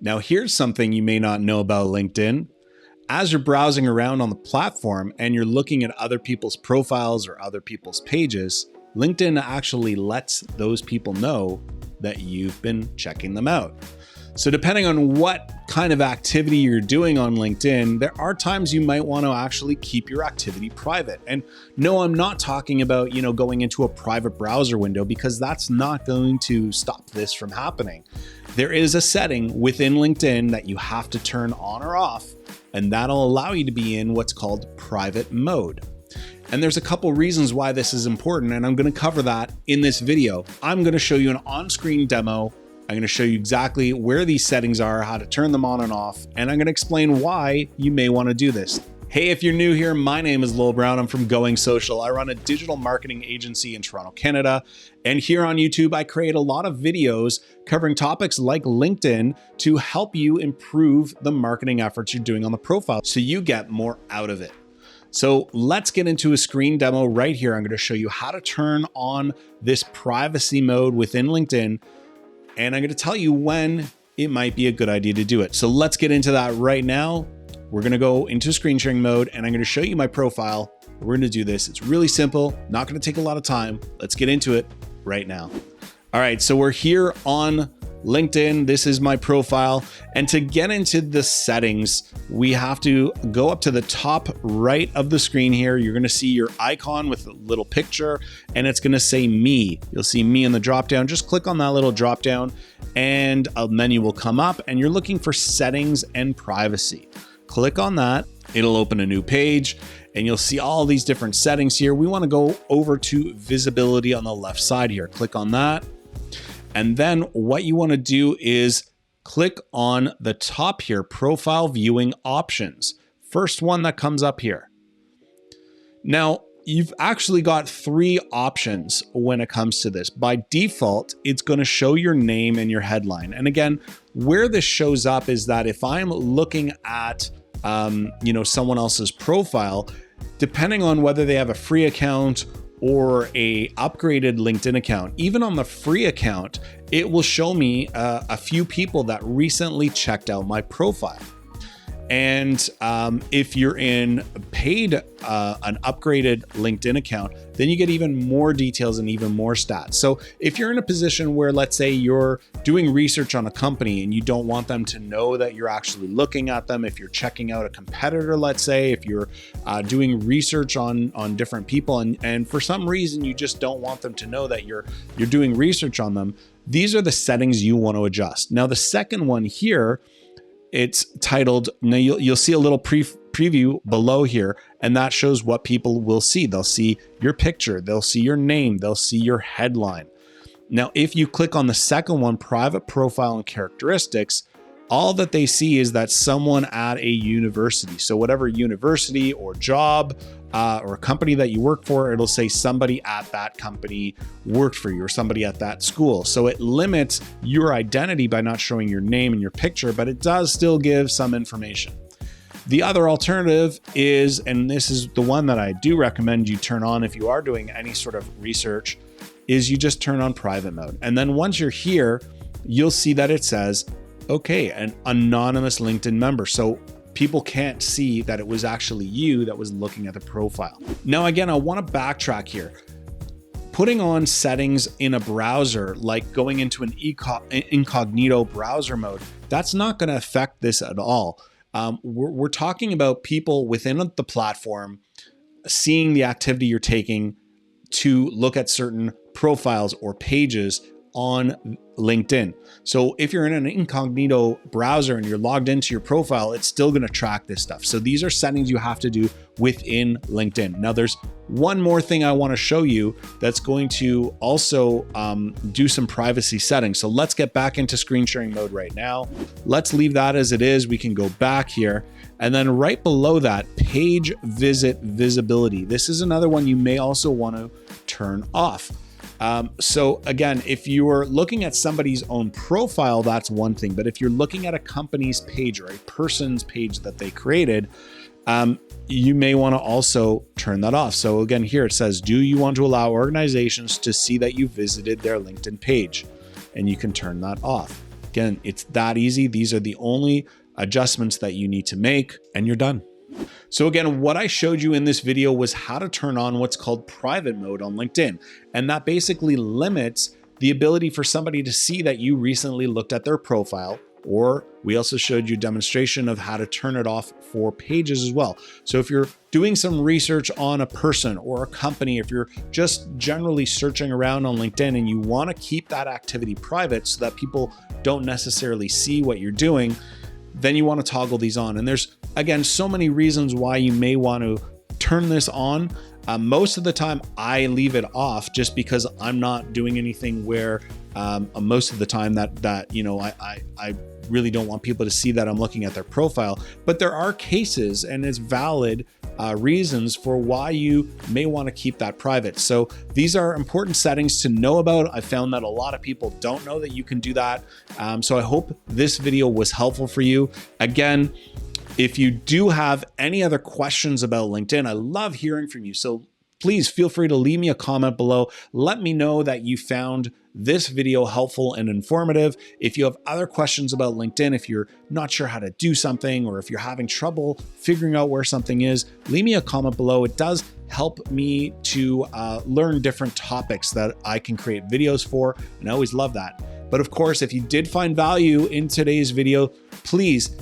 Now, here's something you may not know about LinkedIn. As you're browsing around on the platform and you're looking at other people's profiles or other people's pages, LinkedIn actually lets those people know that you've been checking them out. So depending on what kind of activity you're doing on LinkedIn, there are times you might want to actually keep your activity private. And no, I'm not talking about, going into a private browser window, because that's not going to stop this from happening. There is a setting within LinkedIn that you have to turn on or off, and that'll allow you to be in what's called private mode. And there's a couple reasons why this is important, and I'm going to cover that in this video. I'm going to show you an on-screen demo. I'm going to show you exactly where these settings are, how to turn them on and off, and I'm going to explain why you may want to do this. Hey, if you're new here, my name is Lowell. I'm from Going Social. I run a digital marketing agency in Toronto, Canada. And here on YouTube, I create a lot of videos covering topics like LinkedIn to help you improve the marketing efforts you're doing on the profile so you get more out of it. So let's get into a screen demo right here. I'm going to show you how to turn on this privacy mode within LinkedIn, and I'm going to tell you when it might be a good idea to do it. So let's get into that right now. We're going to go into screen sharing mode, and I'm going to show you my profile. We're going to do this. It's really simple, not going to take a lot of time. Let's get into it right now. All right, so we're here on LinkedIn. This is my profile. And to get into the settings, we have to go up to the top right of the screen here. You're going to see your icon with a little picture, and it's going to say me. You'll see me in the drop down. Just click on that little drop down and a menu will come up, and you're looking for settings and privacy. Click on that. It'll open a new page and you'll see all these different settings here. We want to go over to visibility on the left side here. Click on that. And then what you want to do is click on the top here, profile viewing options. First one that comes up here. Now, you've actually got three options when it comes to this. By default, it's going to show your name and your headline. And again, where this shows up is that if I'm looking at someone else's profile, depending on whether they have a free account or a upgraded LinkedIn account, even on the free account, it will show me a few people that recently checked out my profile. And if you're in paid, an upgraded LinkedIn account, then you get even more details and even more stats. So if you're in a position where, let's say you're doing research on a company and you don't want them to know that you're actually looking at them, if you're checking out a competitor, let's say, if you're doing research on different people and for some reason you just don't want them to know that you're doing research on them, these are the settings you want to adjust. Now, the second one here, it's titled, now you'll see a little preview below here, and that shows what people will see. They'll see your picture, they'll see your name, they'll see your headline. Now, if you click on the second one, private profile and characteristics, all that they see is that someone at a university. So whatever university or job or company that you work for, it'll say somebody at that company worked for you or somebody at that school. So it limits your identity by not showing your name and your picture, but it does still give some information. The other alternative is, and this is the one that I do recommend you turn on if you are doing any sort of research, is you just turn on private mode. And then once you're here, you'll see that it says, okay, an anonymous LinkedIn member. So people can't see that it was actually you that was looking at the profile. Now, again, I want to backtrack here. Putting on settings in a browser, like going into an incognito browser mode, that's not going to affect this at all. We're talking about people within the platform seeing the activity you're taking to look at certain profiles or pages on LinkedIn. So if you're in an incognito browser and you're logged into your profile, it's still going to track this stuff. So these are settings you have to do within LinkedIn. Now, there's one more thing I want to show you that's going to also do some privacy settings. So let's get back into screen sharing mode right now. Let's leave that as it is. We can go back here. And then right below that, page visit visibility. This is another one you may also want to turn off. So again, if you are looking at somebody's own profile, that's one thing. But if you're looking at a company's page or a person's page that they created, you may want to also turn that off. So again, here it says, do you want to allow organizations to see that you visited their LinkedIn page? And you can turn that off. Again, it's that easy. These are the only adjustments that you need to make, and you're done. So again, what I showed you in this video was how to turn on what's called private mode on LinkedIn. And that basically limits the ability for somebody to see that you recently looked at their profile. Or we also showed you a demonstration of how to turn it off for pages as well. So if you're doing some research on a person or a company, if you're just generally searching around on LinkedIn and you want to keep that activity private so that people don't necessarily see what you're doing, then you want to toggle these on. And there's, again, so many reasons why you may want to turn this on. Most of the time I leave it off just because I'm not doing anything where most of the time that you know, I really don't want people to see that I'm looking at their profile. But there are cases, and it's valid reasons for why you may want to keep that private. So these are important settings to know about. I found that a lot of people don't know that you can do that. So I hope this video was helpful for you. Again, if you do have any other questions about LinkedIn, I love hearing from you. So please feel free to leave me a comment below. Let me know that you found this video helpful and informative. If you have other questions about LinkedIn, if you're not sure how to do something, or if you're having trouble figuring out where something is, leave me a comment below. It does help me to learn different topics that I can create videos for, and I always love that. But of course, if you did find value in today's video, please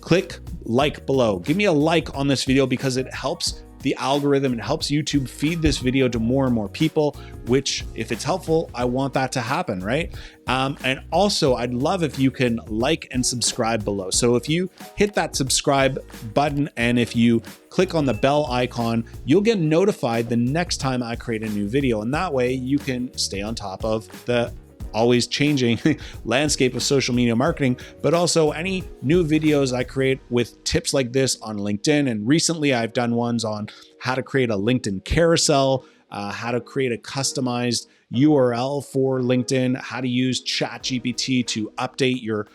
click like below. Give me a like on this video because it helps the algorithm and helps YouTube feed this video to more and more people, which if it's helpful, I want that to happen, right? And also I'd love if you can like and subscribe below. So if you hit that subscribe button and if you click on the bell icon, you'll get notified the next time I create a new video. And that way you can stay on top of the always changing landscape of social media marketing, but also any new videos I create with tips like this on LinkedIn. And recently I've done ones on how to create a LinkedIn carousel, how to create a customized URL for LinkedIn, how to use ChatGPT to update your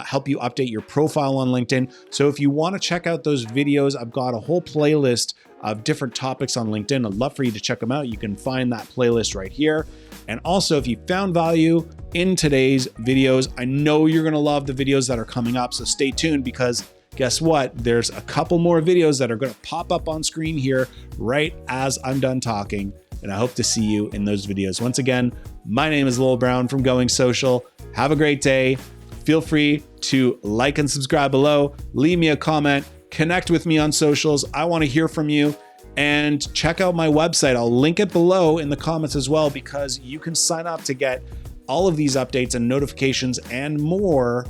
help you update your profile on LinkedIn. So if you want to check out those videos, I've got a whole playlist of different topics on LinkedIn. I'd love for you to check them out. You can find that playlist right here. And also, if you found value in today's videos, I know you're going to love the videos that are coming up. So stay tuned, because guess what? There's a couple more videos that are going to pop up on screen here right as I'm done talking. And I hope to see you in those videos. Once again, my name is Lowell Brown from Going Social. Have a great day. Feel free to like and subscribe below. Leave me a comment. Connect with me on socials. I want to hear from you. And check out my website. I'll link it below in the comments as well, because you can sign up to get all of these updates and notifications and more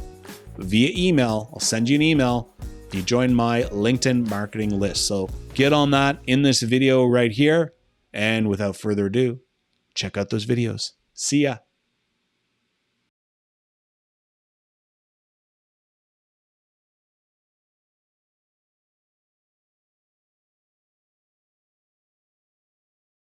via email. I'll send you an email if you join my LinkedIn marketing list. So get on that in this video right here. And without further ado, check out those videos. See ya.